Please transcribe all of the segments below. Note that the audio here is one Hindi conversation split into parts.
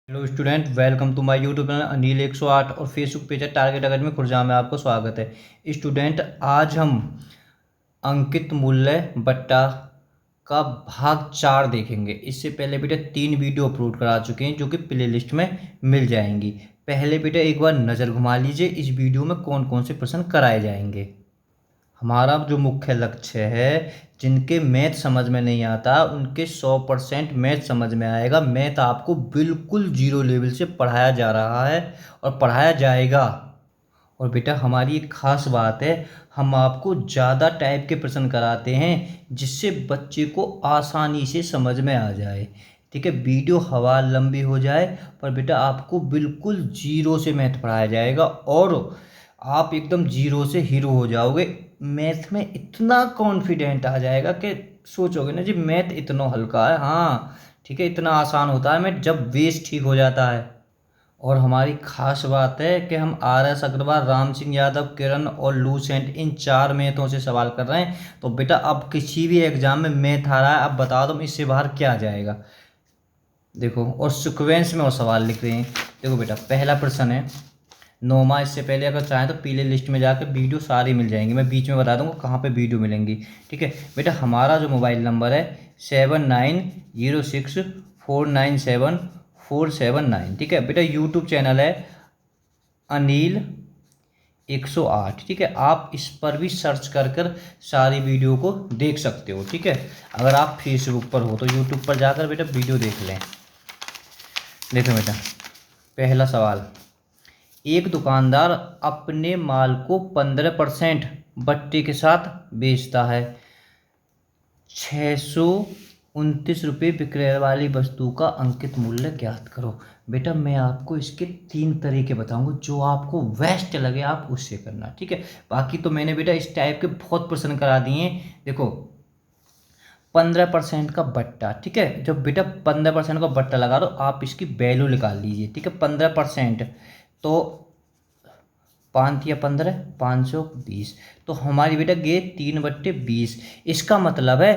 Hello student, welcome to my YouTube channel Anil 108 और फेसबुक पेज है टारगेट अकेडमी खुर्जा में आपको स्वागत है। स्टूडेंट, आज हम अंकित मूल्य बट्टा का भाग 4 देखेंगे। इससे पहले बेटा 3 वीडियो अपलोड करा चुके हैं जो कि प्ले लिस्ट में मिल जाएंगी। पहले बेटा एक बार नज़र घुमा लीजिए इस वीडियो में कौन कौन से प्रश्न कराए जाएंगे। हमारा जो मुख्य लक्ष्य है, जिनके मैथ समझ में नहीं आता उनके 100% मैथ समझ में आएगा। मैथ आपको बिल्कुल जीरो लेवल से पढ़ाया जा रहा है और पढ़ाया जाएगा। और बेटा हमारी एक खास बात है, हम आपको ज़्यादा टाइप के प्रश्न कराते हैं जिससे बच्चे को आसानी से समझ में आ जाए। ठीक है, वीडियो हवा लंबी हो जाए पर बेटा आपको बिल्कुल जीरो से मैथ पढ़ाया जाएगा और आप एकदम जीरो से हीरो हो जाओगे। मैथ में इतना कॉन्फिडेंट आ जाएगा कि सोचोगे ना जी मैथ इतना हल्का है। हाँ ठीक है, इतना आसान होता है मैथ जब बेस ठीक हो जाता है। और हमारी खास बात है कि हम RS अग्रवाल, राम सिंह यादव, किरण और लूसेंट इन 4 मैथों से सवाल कर रहे हैं। तो बेटा अब किसी भी एग्जाम में मैथ आ रहा है, अब बता दो इससे बाहर क्या आ जाएगा। देखो, और सिक्वेंस में और सवाल लिख रहे हैं। देखो बेटा, पहला प्रश्न है नोमा। इससे पहले अगर चाहें तो पीले लिस्ट में जाकर वीडियो सारी मिल जाएंगी, मैं बीच में बता दूंगा कहाँ पे वीडियो मिलेंगी। ठीक है बेटा, हमारा जो मोबाइल नंबर है 7906497479। ठीक है बेटा, यूट्यूब चैनल है अनिल 108। ठीक है, आप इस पर भी सर्च कर कर सारी वीडियो को देख सकते हो। ठीक है, अगर आप फेसबुक पर हो तो यूट्यूब पर जाकर बेटा वीडियो देख लें। देखो बेटा, पहला सवाल, एक दुकानदार अपने माल को 15% बट्टे के साथ बेचता है। 629 विक्रय वाली वस्तु का अंकित मूल्य ज्ञात करो। बेटा मैं आपको इसके 3 तरीके बताऊंगा, जो आपको बेस्ट लगे आप उससे करना। ठीक है, बाकी तो मैंने बेटा इस टाइप के बहुत प्रश्न करा दिए हैं। देखो 15% का बट्टा, ठीक है, जब बेटा 15% का बट्टा लगा दो आप इसकी वैल्यू निकाल लीजिए। ठीक है, 15% तो 5 या 15 520, तो हमारी बेटा ये 3/20। इसका मतलब है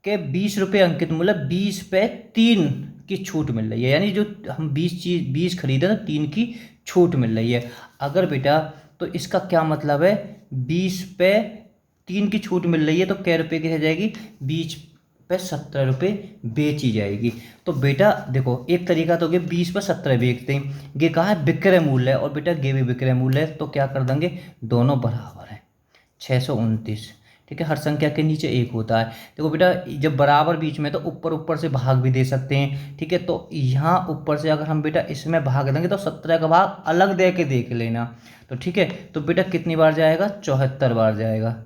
कि 20 रुपये अंकित मूल्य, 20 पे 3 की छूट मिल रही है, यानी जो हम 20 खरीदे ना 3 की छूट मिल रही है। अगर बेटा तो इसका क्या मतलब है, 20 पे 3 की छूट मिल रही है तो कै रुपये की रह जाएगी, 20 पे 17 रुपये बेची जाएगी। तो बेटा देखो, एक तरीका तो ये 20 पे 17 बेचते हैं, ये कहा है विक्रय मूल्य है और बेटा ये भी विक्रय मूल्य है, तो क्या कर देंगे, दोनों बराबर है 629। ठीक है, हर संख्या के नीचे एक होता है। देखो बेटा, जब बराबर बीच में तो ऊपर ऊपर से भाग भी दे सकते हैं। ठीक है, तो यहाँ ऊपर से अगर हम बेटा इसमें भाग देंगे तो 17 का भाग अलग दे के देख लेना। तो ठीक है, तो बेटा कितनी बार जाएगा, 74 बार जाएगा,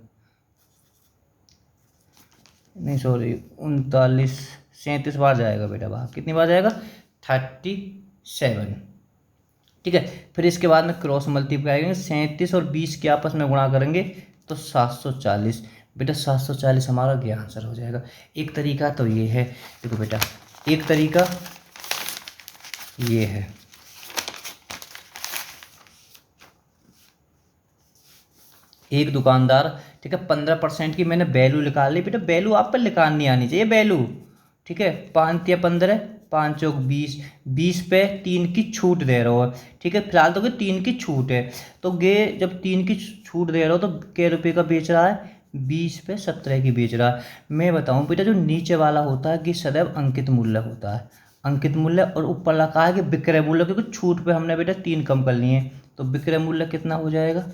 नहीं सॉरी 39 37 बार जाएगा बेटा। भाग कितनी बार जाएगा, 37। ठीक है, फिर इसके बाद में क्रॉस मल्टीप्लाई करेंगे, 37 और 20 के आपस में गुणा करेंगे तो 740। बेटा 740 हमारा ये आंसर हो जाएगा। एक तरीका तो ये है। देखो बेटा, एक तरीका ये है, एक दुकानदार, ठीक है, 15% की मैंने वैल्यू निकाल ली। बेटा वैल्यू आप पर निकालनी आनी चाहिए वैल्यू। ठीक है, 5 या 15, 5 चौक 20, 20 पे 3 की छूट दे रहे हो। ठीक है, फिलहाल तो 3 की छूट है, तो ये जब 3 की छूट दे रहे हो तो कै रुपये का बेच रहा है, 20 पे 17 की बेच रहा है। मैं बताऊं बेटा, जो नीचे वाला होता है कि सदैव अंकित मूल्य होता है, अंकित मूल्य, और ऊपर लिखा है कि विक्रय मूल्य, क्योंकि छूट पे हमने बेटा 3 कम कर लिए हैं, तो विक्रय मूल्य कितना हो जाएगा,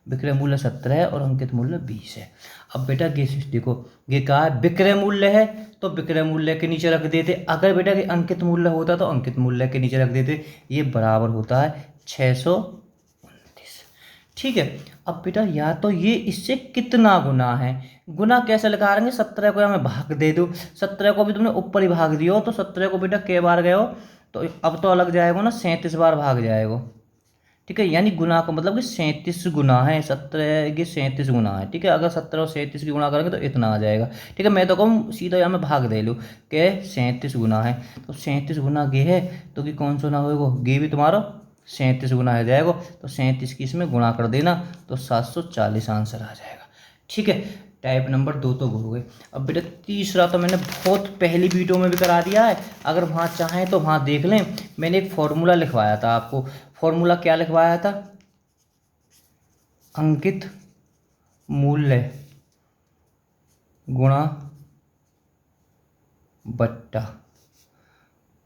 विक्रय मूल्य 17 है और अंकित मूल्य 20 है। अब बेटा ये देखो, ये कहा है विक्रय मूल्य है तो विक्रय मूल्य के नीचे रख देते, अगर बेटा ये अंकित मूल्य होता तो अंकित मूल्य के नीचे रख देते। ये बराबर होता है 629। ठीक है, अब बेटा या तो ये इससे कितना गुना है, गुना कैसे लगा रहेंगे, 17 को हमें भाग दे दो, 17 को भी तुमने ऊपर ही भाग दियो तो 17 को बेटा कै बार गए हो, तो अब तो अलग जाएगा ना, 37 बार भाग जाएगा। ठीक है, यानी गुना का मतलब कि 37 गुना है, 17 के 37 गुना है। ठीक है, अगर 17 और 37 की गुना करेंगे तो इतना आ जाएगा। ठीक है, मैं तो कहूँ सीधा यहाँ में भाग दे लूँ कि 37 गुना है, तो 37 गुना ये है तो कि कौन सा ना होगा, ये भी तुम्हारा 37 गुना है जाएगा, तो 37 की इसमें गुणा कर देना तो 740 आंसर आ जाएगा। ठीक है, टाइप नंबर 2 तो हो गए। अब बेटा तीसरा तो मैंने बहुत पहली वीडियो में भी करा दिया है, अगर वहाँ चाहें तो वहाँ देख लें। मैंने एक फॉर्मूला लिखवाया था आपको। फॉर्मूला क्या लिखवाया था? अंकित मूल्य गुणा बट्टा,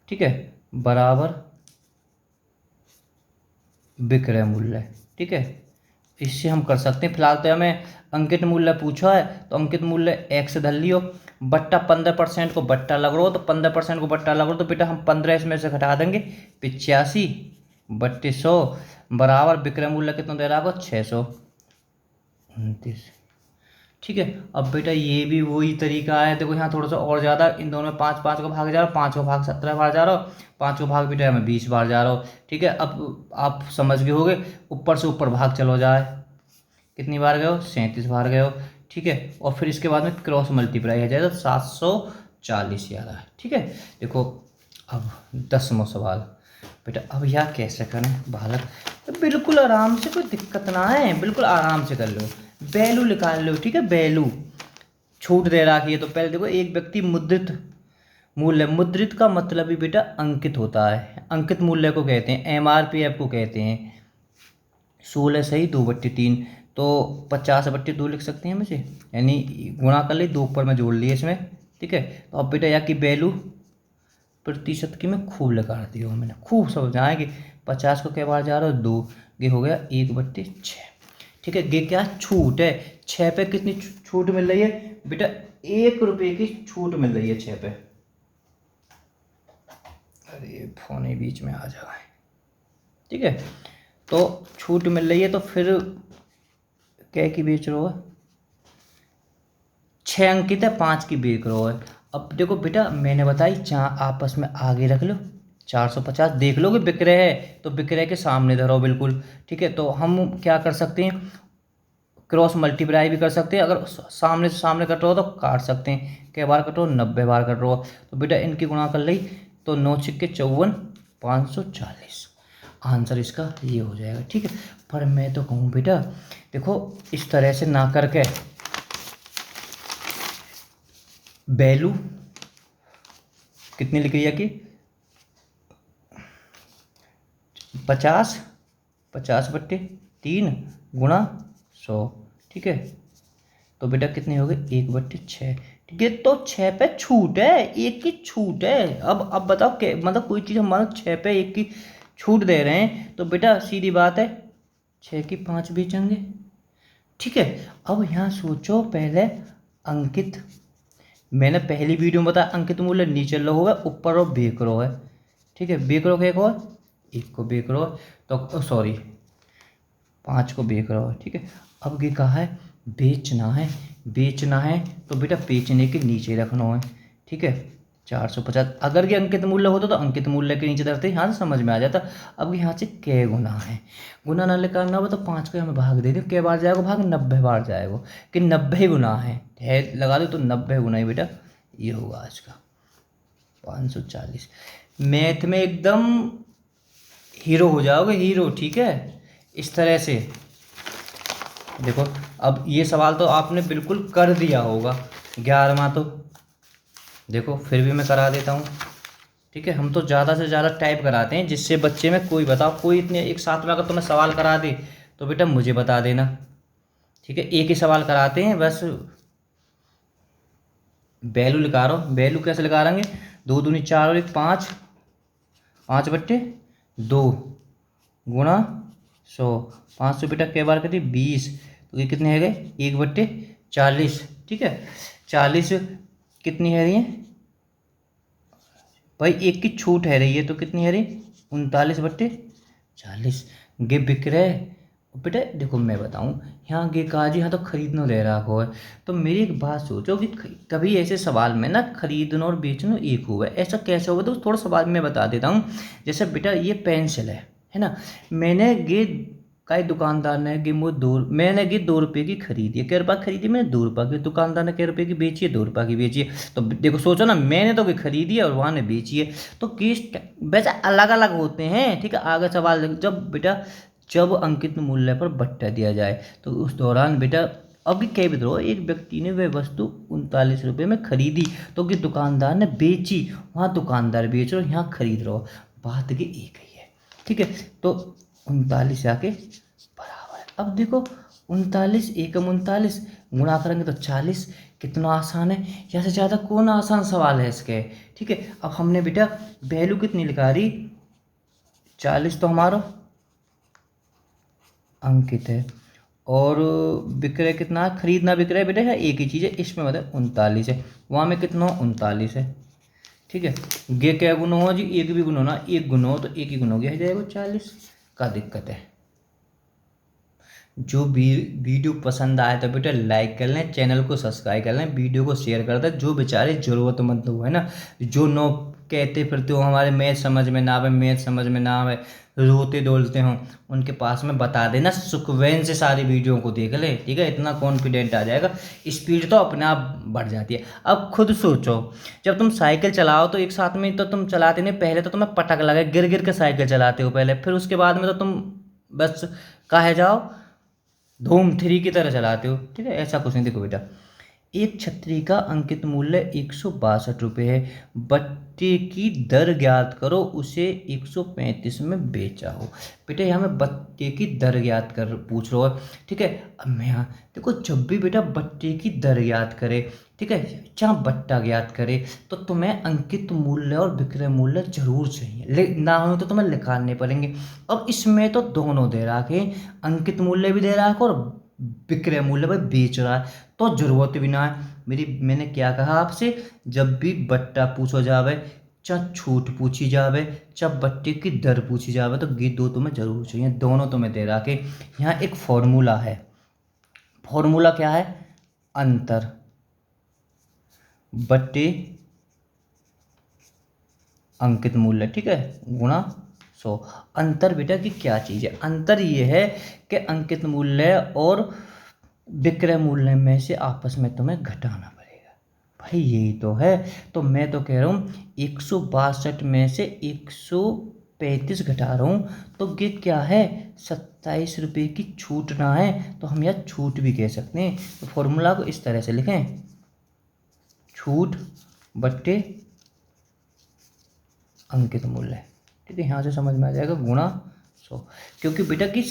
ठीक है, बराबर विक्रय मूल्य, ठीक है। इससे हम कर सकते हैं। फिलहाल तो हमें अंकित मूल्य पूछा है तो अंकित मूल्य x धर लियो, बट्टा 15% को बट्टा लग रहा हो तो 15% को बट्टा लग रहा हो तो बेटा हम 15 इसमें से घटा देंगे, 85 बट्टे 100 बराबर विक्रय मूल्य कितना दे रहा होगा? 629, ठीक है। अब बेटा ये भी वही तरीका है, देखो यहाँ थोड़ा सा और ज़्यादा, इन दोनों में 5 5 को भाग जा रहा हो, 5 को भाग 17 बार जा रहा हो, 5 को भाग बेटा मैं 20 बार जा रहा हो, ठीक है। अब आप समझ गए होगे, ऊपर से ऊपर भाग चलो जाए, कितनी बार गए हो? 37 बार गए हो, ठीक है। और फिर इसके बाद में क्रॉस मल्टीप्लाई है जाए तो 740 याद है, ठीक है। देखो अब 10वां सवाल बेटा, अब यह कैसे करें बालक? तो बिल्कुल आराम से, कोई दिक्कत ना है, बिल्कुल आराम से कर लो। वैल्यू निकाल लो, ठीक है, वैल्यू छूट दे रखी है तो पहले देखो, एक व्यक्ति मुद्रित मूल्य, मुद्रित का मतलब ही बेटा अंकित होता है, अंकित मूल्य को कहते हैं, MRPF को कहते हैं। 16 सही 2/3 तो 50/2 लिख सकते हैं हम इसे, यानी गुणा कर ले, 2 ऊपर में जोड़ लिए इसमें, ठीक है। तो अब बेटा यहाँ की वैल्यू प्रतिशत की मैं खूब लगा दी हूँ, मैंने खूब समझाएंगे। 50 को क्या बार जा रहा है? 2, ये हो गया 1/6, ठीक है। ये क्या छूट है? 6 पे कितनी छूट मिल रही है बेटा? 1 रुपये की छूट मिल रही है 6 पे। अरे फोन ही बीच में आ जाए, ठीक है। तो छूट मिल रही है तो फिर क्या की बेच रहे हो? 6 अंकित है, 5 की बेच रहे हो है। अब देखो बेटा मैंने बताई, जहाँ आपस में आगे रख लो, 450 देख लो कि विक्रय है तो विक्रय के सामने धरो बिल्कुल, ठीक है। तो हम क्या कर सकते हैं? क्रॉस मल्टीप्लाई भी कर सकते हैं, अगर सामने से सामने कट रहा हो तो काट सकते हैं। कै बार कट रहा हो? 90 बार कट रहा हो। तो बेटा इनकी गुणा कर ली तो 9 छिक्के 54, 540, आंसर इसका ये हो जाएगा, ठीक है। पर मैं तो कहूँ बेटा देखो, इस तरह से ना करके वैल्यू कितनी लिख रही है कि 50/3 गुणा 100, ठीक है। तो बेटा कितनी हो गई? 1/6, ठीक है। तो 6 पे छूट है, 1 की छूट है। अब बताओ क्या मतलब, कोई चीज़ हम मानो 6 पे 1 की छूट दे रहे हैं तो बेटा सीधी बात है 6 की 5 बेचेंगे, ठीक है। अब यहाँ सोचो पहले, अंकित, मैंने पहली वीडियो में बताया अंकित मूल्य नीचे लो होगा, ऊपर और बेकरो है, ठीक है। बेकरो का एक और, 1 को बेकरो तो सॉरी 5 को बेकरो है, ठीक है। अब ये कहा है बेचना है, बेचना है तो बेटा बेचने के नीचे रखना है, ठीक है। 450, अगर ये अंकित मूल्य होता तो अंकित मूल्य के नीचे धरते, यहाँ से समझ में आ जाता। अब यहाँ से कै गुना है, गुना ना निकालना हो तो 5 को हमें भाग दे दो, कै बार जाएगा भाग? 90 बार जाएगा, कि 90 गुना है लगा दो तो 90 गुना ही बेटा ये होगा आज का 540। मैथ में एकदम हीरो हो जाओगे, हीरो, ठीक है। इस तरह से देखो, अब ये सवाल तो आपने बिल्कुल कर दिया होगा 11वां, तो देखो फिर भी मैं करा देता हूँ, ठीक है। हम तो ज़्यादा से ज़्यादा टाइप कराते हैं जिससे बच्चे में कोई, बताओ कोई इतने एक साथ में अगर तुम्हें सवाल करा दे तो बेटा मुझे बता देना, ठीक है। एक ही सवाल कराते हैं बस। वैल्यू लिखा रहा हूँ, वैल्यू कैसे लिखा रहेंगे? 2 दूनी 4 और 1 5, 5/2 गुणा 100, 500 बेटा कै बार करती? 20, तो ये कितने है गए? 1/40, ठीक है। 40 कितनी है रही है भाई? 1 की छूट है रही है तो कितनी है रही? 39/40। गे विक्रय बेटा देखो मैं बताऊं, यहाँ गे काजी, यहाँ तो खरीदना ले रहा हो है। तो मेरी एक बात सोचो कि कभी ऐसे सवाल में ना खरीदना और बेचना एक हुआ है, ऐसा कैसे होगा? तो थोड़ा सवाल में बता देता हूँ। जैसे बेटा ये पेंसिल है ना, मैंने गे कई दुकानदार ने गे मैंने गे 2 रुपये की खरीदी है, कै रुपये खरीदी? मैंने 2 रुपये की। दुकानदार ने कै रुपये की बेची है? 2 रुपये की बेची है। तो देखो सोचो ना, मैंने तो खरीदी है और वहाँ ने बेची है, तो केस वैसे अलग अलग होते हैं, ठीक है। आगे सवाल जब बेटा, जब अंकित मूल्य पर बट्टा दिया जाए तो उस दौरान बेटा अब कि क्या विद्रोह, एक व्यक्ति ने वह वस्तु 39 रुपये में खरीदी तो कि दुकानदार ने बेची, वहाँ दुकानदार बेच रहा, यहाँ खरीद रहा, बात की एक ही है। ठीक है, तो 39 आके बराबर है। अब देखो 39 एकम 39 गुणा करेंगे तो 40, कितना आसान है, यहाँ से ज़्यादा कौन आसान सवाल है इसके। ठीक है, अब हमने बेटा वैल्यू कितनी लिखा रही, 40 तो हमारा अंकित है, और विक्रय कितना है, खरीदना विक्रय बेटा है एक ही चीज़ है, इसमें मतलब 39 है, वहाँ में कितना 39 है। ठीक है, ये क्या गुण हुआ जी, एक भी गुण होना, एक गुण हो तो एक ही गुण हो गया, जाएगा 40 का दिक्कत है। जो वीडियो पसंद आए तो बेटा लाइक कर लें, चैनल को सब्सक्राइब कर लें, वीडियो को शेयर कर दें। जो बेचारे ज़रूरतमंद हो है ना, जो नो कहते फिरते हो हमारे मैथ समझ में ना आवे, मैथ समझ में ना आवे, रोते डोलते हों, उनके पास में बता देना, सुकवेन से सारी वीडियो को देख ले। ठीक है, इतना कॉन्फिडेंट आ जाएगा, स्पीड तो अपने आप बढ़ जाती है। अब खुद सोचो, जब तुम साइकिल चलाओ तो एक साथ में तो तुम चलाते नहीं, पहले तो तुम्हें पटक लगे, गिर गिर के साइकिल चलाते हो पहले, फिर उसके बाद में तो तुम बस कहे जाओ धूम 3 की तरह चलाते हो। ठीक है, ऐसा कुछ नहीं। देखो बेटा, एक छतरी का अंकित मूल्य 162 रुपये है, बट्टे की दर ज्ञात करो, उसे 135 में बेचा हो। बेटा यहाँ में बट्टे की दर ज्ञात कर पूछ रहा है। ठीक है, अब मैं यहाँ देखो, जब भी बेटा बट्टे की दर ज्ञात करे, ठीक है, जहाँ बट्टा ज्ञात करे तो तुम्हें अंकित मूल्य और विक्रय मूल्य जरूर चाहिए, ना हो तो तुम्हें निकालने पड़ेंगे। अब इसमें तो दोनों दे रखे, अंकित मूल्य भी दे रहा है और विक्रय मूल्य भाई बेच रहा है, तो जरूरत भी ना है। मैंने क्या कहा आपसे, जब भी बट्टा पूछो जावे, चाहे छूट पूछी जावे, चाहे बट्टे की दर पूछी जावे, तो ये दो तुम्हें जरूर चाहिए, दोनों तुम्हें दे रखे। यहाँ एक फॉर्मूला है, फॉर्मूला क्या है, अंतर बट्टे अंकित मूल्य, ठीक है, गुणा 100। अंतर बेटा की क्या चीज़ है, अंतर ये है कि अंकित मूल्य और विक्रय मूल्य में से आपस में तुम्हें घटाना पड़ेगा, भाई यही तो है। तो मैं तो कह रहा हूँ 162 में से 135 घटा रहा हूँ, तो ये क्या है, 27 रुपये की छूट ना है, तो हम यहाँ छूट भी कह सकते हैं। तो फॉर्मूला को इस तरह से लिखें, छूट बट्टे अंकित मूल्य। ठीक है, यहाँ से समझ में आ जाएगा, गुणा 100। क्योंकि बेटा की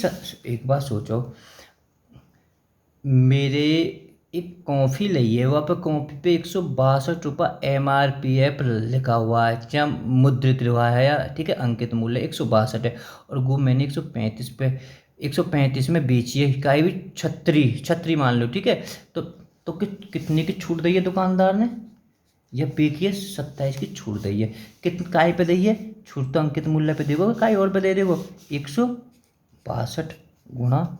एक बात सोचो, मेरे एक कॉफ़ी ली है, वहाँ पर कॉफ़ी पे 162 रुपये MRPF लिखा हुआ है, क्या मुद्रित हुआ है या, ठीक है, अंकित मूल्य 162 है, और वो मैंने 135 में बेची है, काई भी छतरी मान लो। ठीक है, तो कितने की छूट दी है दुकानदार ने, यह पे की है 27 की छूट दी है, कितने काय पे दी है छूट, तो अंकित मूल्य पे देगो, काय और पे दे देगो, 162 गुणा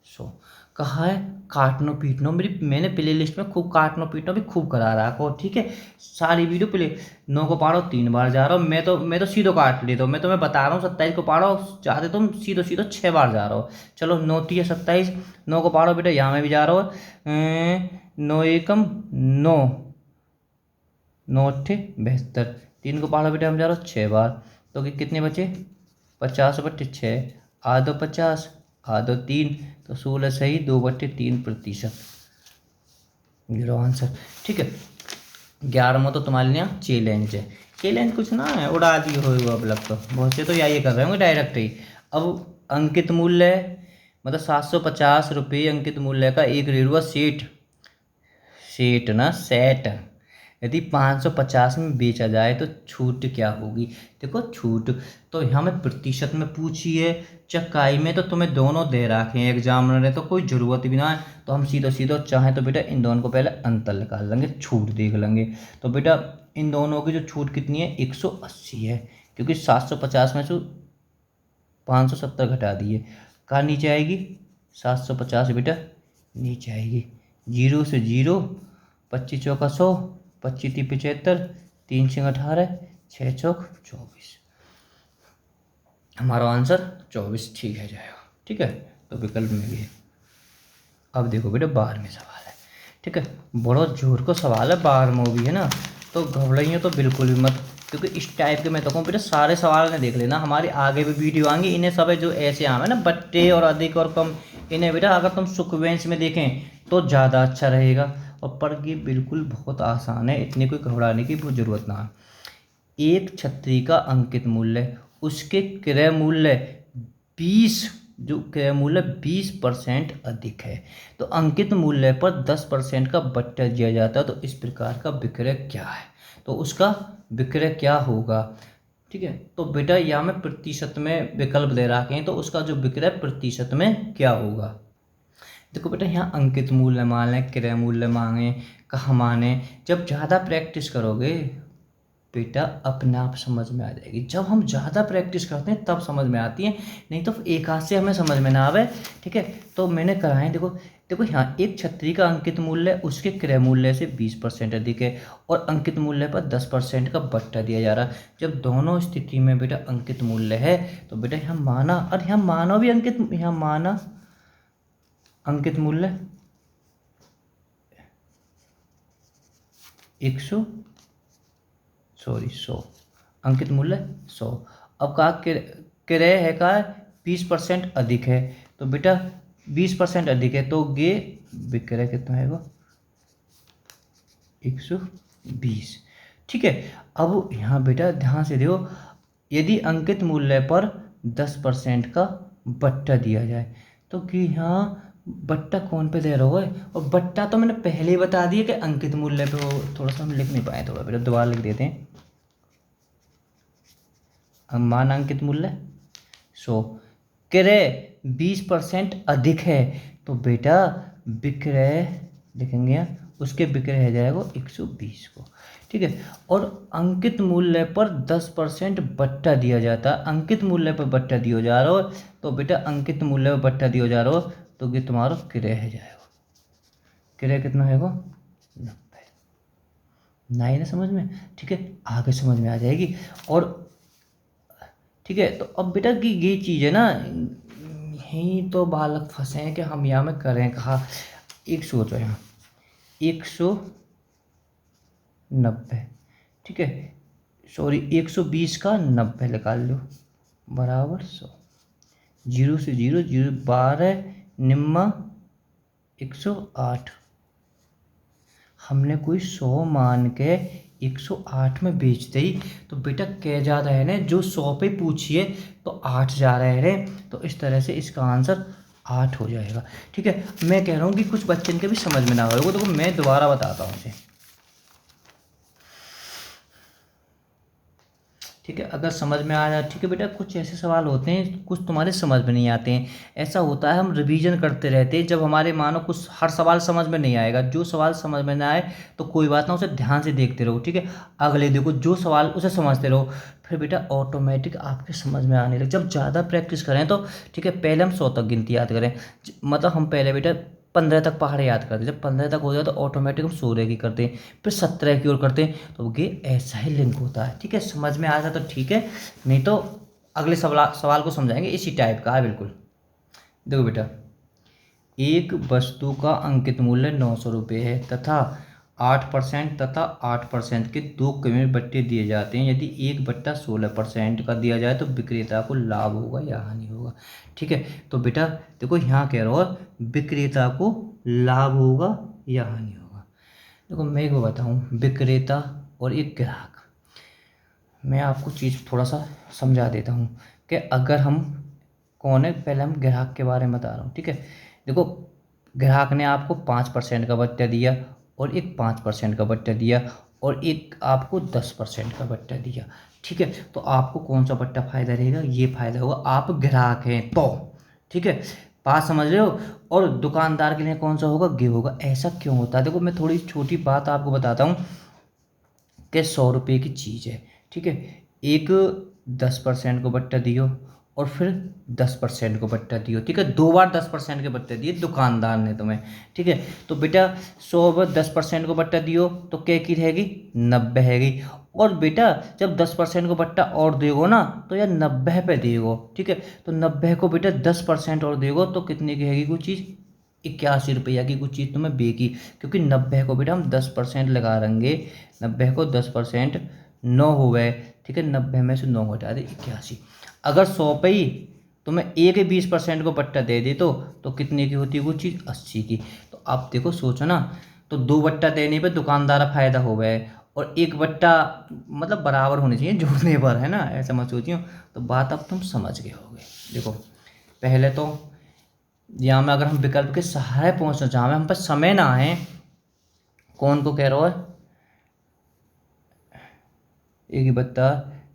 100। कहा है काटनो पीटनो, मैंने प्ले लिस्ट में खूब काटनो पीटनो भी खूब करा रहा को। ठीक है, सारी वीडियो प्ले 9 को पढ़ो 3 बार जा रहा हूँ, मैं तो सीधो काट लेता हूँ, मैं तुम्हें बता रहा हूँ 27 को पढ़ो, चाहते तुम सीधो 6 बार जा रहा हो। चलो 9 3 27, 9 को पढ़ो बेटा, यहाँ में भी जा रहा हो, 9 एकम 9, 9 अट्ठे 72, 3 को पढ़ो बेटा हम जा रहा हूँ 6 बार, तो कितने बचे 50/6, आधो 50 आधो 3, तो 16 सही 2/3%, जीरो आंसर। ठीक है, 11वां तो तुम्हारे लिए चैलेंज है, चैलेंज कुछ ना है, उड़ा दी हो अब लग, तो बहुत से तो यही कर रहे होंगे डायरेक्ट ही। अब अंकित मूल्य मतलब 750 रुपये अंकित मूल्य का एक रेडुआ सेट यदि 550 में बेचा जाए तो छूट क्या होगी। देखो छूट तो यहाँ में प्रतिशत में पूछी है, चकाई में तो तुम्हें दोनों दे रखे हैं एग्जामिनर ने, तो कोई ज़रूरत भी ना है, तो हम सीधो चाहें तो बेटा इन दोनों को पहले अंतर निकाल लेंगे, छूट देख लेंगे। तो बेटा इन दोनों की जो छूट कितनी है 180 है, क्योंकि 750 में से 570 घटा दिए, कहाँ नीचे आएगी 750 बेटा नीचे आएगी, 0 से 0, 25 चौका 100, 25 3 75, 3 6 18, 6 चौक 24, हमारा आंसर 24 ठीक है जाएगा। ठीक है, तो विकल्प में भी है। अब देखो बेटा 12वें सवाल है, ठीक है, बड़ा जोर का सवाल है, 12वां भी है ना, तो घबराइए तो बिल्कुल भी मत, क्योंकि इस टाइप के मैं तो कहूँ बेटा सारे सवाल ने देख लेना, हमारी आगे भी वीडियो आएंगी, इन्हें सब जो ऐसे आम है ना बट्टे और अधिक और कम, इन्हें बेटा अगर तुम सीक्वेंस में देखें तो ज़्यादा अच्छा रहेगा। और पर ये बिल्कुल बहुत आसान है, इतनी कोई घबराने की बहुत ज़रूरत ना है। एक छतरी का अंकित मूल्य, उसके क्रय मूल्य 20 जो क्रय मूल्य 20% अधिक है, तो अंकित मूल्य पर 10% का बट्टा दिया जाता है, तो इस प्रकार का विक्रय क्या है, तो उसका विक्रय क्या होगा। ठीक है, तो बेटा यहाँ में प्रतिशत में विकल्प दे रखे हैं, तो उसका जो विक्रय प्रतिशत में क्या होगा। देखो बेटा यहाँ अंकित मूल्य मान लें, क्रय मूल्य मांगे, कहाँ माने, जब ज़्यादा प्रैक्टिस करोगे बेटा अपने आप समझ में आ जाएगी। जब हम ज़्यादा प्रैक्टिस करते हैं तब समझ में आती है, नहीं तो एक हाथ से हमें समझ में ना आवे। ठीक है, तो मैंने कराए, देखो देखो यहाँ एक छतरी का अंकित मूल्य उसके क्रय मूल्य से 20% अधिक है और अंकित मूल्य पर 10% का बट्टा दिया जा रहा है। जब दोनों स्थिति में बेटा अंकित मूल्य है तो बेटा यहाँ माना, और यहाँ मानो भी अंकित, यहाँ माना अंकित मूल्य 100 अंकित मूल्य 100। अब कहा क्रय है का 20% अधिक है, तो बेटा 20% अधिक है, तो ये विक्रय कितना है वो 120। ठीक है, अब यहाँ बेटा ध्यान से देखो, यदि अंकित मूल्य पर 10% का बट्टा दिया जाए, तो कि यहाँ बट्टा कौन पे दे रहा है, और बट्टा तो मैंने पहले ही बता दिया कि अंकित मूल्य पे, वो थोड़ा सा हम लिख नहीं पाए, थोड़ा बेटा दोबारा लिख देते हैं। मान अंकित मूल्य 100, क्रय 20% अधिक है, तो बेटा विक्रय लिखेंगे उसके विक्रय हो जाएगा 120 को। ठीक है, और अंकित मूल्य पर 10% बट्टा दिया जाता है, अंकित मूल्य पर बट्टा दिया जा रहा हो, तो बेटा अंकित मूल्य पर बट्टा दिया जा रहा हो, तो ये तुम्हारा क्रय है जाएगा। क्रय कितना है वो 90। नहीं ना समझ में, ठीक है, आगे समझ में आ जाएगी। और ठीक है, तो अब बेटा की ये चीज़ है ना, यहीं तो बालक फंसे हैं कि हम यहाँ में करें कहा। एक सोचो यहाँ 190, ठीक है, सॉरी 120 का 90 निकाल लो बराबर 100, 0 से 0 0 12 निम्मा 108। हमने कोई 100 मान के 108 में बेच दी, तो बेटा क्या जा रहा है ना, जो 100 पे पूछिए तो 8 जा रहे हैं, तो इस तरह से इसका आंसर 8 हो जाएगा। ठीक है, मैं कह रहा हूँ कि कुछ बच्चन के भी समझ में ना होगा, तो मैं दोबारा बताता हूँ इसे। ठीक है, अगर समझ में आ जाए, ठीक है बेटा, कुछ ऐसे सवाल होते हैं कुछ तुम्हारे समझ में नहीं आते हैं, ऐसा होता है, हम रिवीजन करते रहते हैं, जब हमारे मानो कुछ हर सवाल समझ में नहीं आएगा, जो सवाल समझ में ना आए तो कोई बात ना, उसे ध्यान से देखते रहो। ठीक है, अगले देखो जो सवाल उसे समझते रहो, फिर बेटा ऑटोमेटिक आपके समझ में आने लगे। जब ज़्यादा प्रैक्टिस करें तो ठीक है, पहले हम 100 तक गिनती याद करें, मतलब हम पहले बेटा 15 तक पहाड़े याद करते हैं, जब 15 तक हो जाए तो ऑटोमेटिक हम 16 की करते हैं, फिर 17 की ओर करते हैं, तो ये ऐसा ही लिंक होता है। ठीक है, समझ में आ जाए तो ठीक है, नहीं तो अगले सवाल को समझाएंगे, इसी टाइप का है बिल्कुल। देखो बेटा, एक वस्तु का अंकित मूल्य 900 रुपये है तथा 8% तथा 8% के दो कीमती बट्टे दिए जाते हैं। यदि एक बट्टा 16% का दिया जाए तो विक्रेता को लाभ होगा या हानि होगा। ठीक है, तो बेटा देखो यहाँ कह रहा हो विक्रेता को लाभ होगा या हानि होगा। देखो मैं को बताऊँ, विक्रेता और एक ग्राहक, मैं आपको चीज़ थोड़ा सा समझा देता हूँ कि अगर हम कौन है, पहले हम ग्राहक के बारे में बता रहा हूँ। ठीक है, देखो ग्राहक ने आपको 5% का बट्टा दिया और एक 5% का बट्टा दिया और एक आपको 10% का बट्टा दिया। ठीक है, तो आपको कौन सा बट्टा फ़ायदा रहेगा, ये फ़ायदा होगा, आप ग्राहक हैं तो। ठीक है, बात समझ रहे हो, और दुकानदार के लिए कौन सा होगा, ये होगा। ऐसा क्यों होता है, देखो मैं थोड़ी छोटी बात आपको बताता हूँ कि 100 रुपये की चीज़ है। ठीक है, एक 10% को बट्टा दियो और फिर 10% को बट्टा दियो। ठीक है, 2 बार 10% के बट्टे दिए दुकानदार ने तुम्हें। ठीक है, तो बेटा 100 पर 10% को बट्टा दियो तो क्या की रहेगी 90 रहेगी। और बेटा जब 10% को बट्टा और देगो ना तो यार 90 पे देगो। ठीक है, तो 90 को बेटा 10% और देगो तो कितने की रहेगी कुछ चीज़ 81 रुपया की कुछ चीज़ तुम्हें बेगी, क्योंकि 90 को बेटा हम 10% लगा देंगे, 90 को 10% 9 हो गए। ठीक है, 90 में से 9 घटा दे 81। अगर 100 पे ही तुम्हें एक 20% को बट्टा दे दे तो कितने की होती है वो चीज़ 80 की। तो आप देखो सोचो ना, तो 2 बट्टा देने पे दुकानदार फ़ायदा हो गए, और 1 बट्टा मतलब बराबर होने चाहिए जोड़ने पर, है ना, ऐसा मत सोचियो। तो बात अब तुम समझ गए होगे। देखो पहले तो यहाँ में अगर हम विकल्प के सहारे पहुँचना चाहें, हम पर समय ना आए, कौन को कह रहा है, एक ही बता,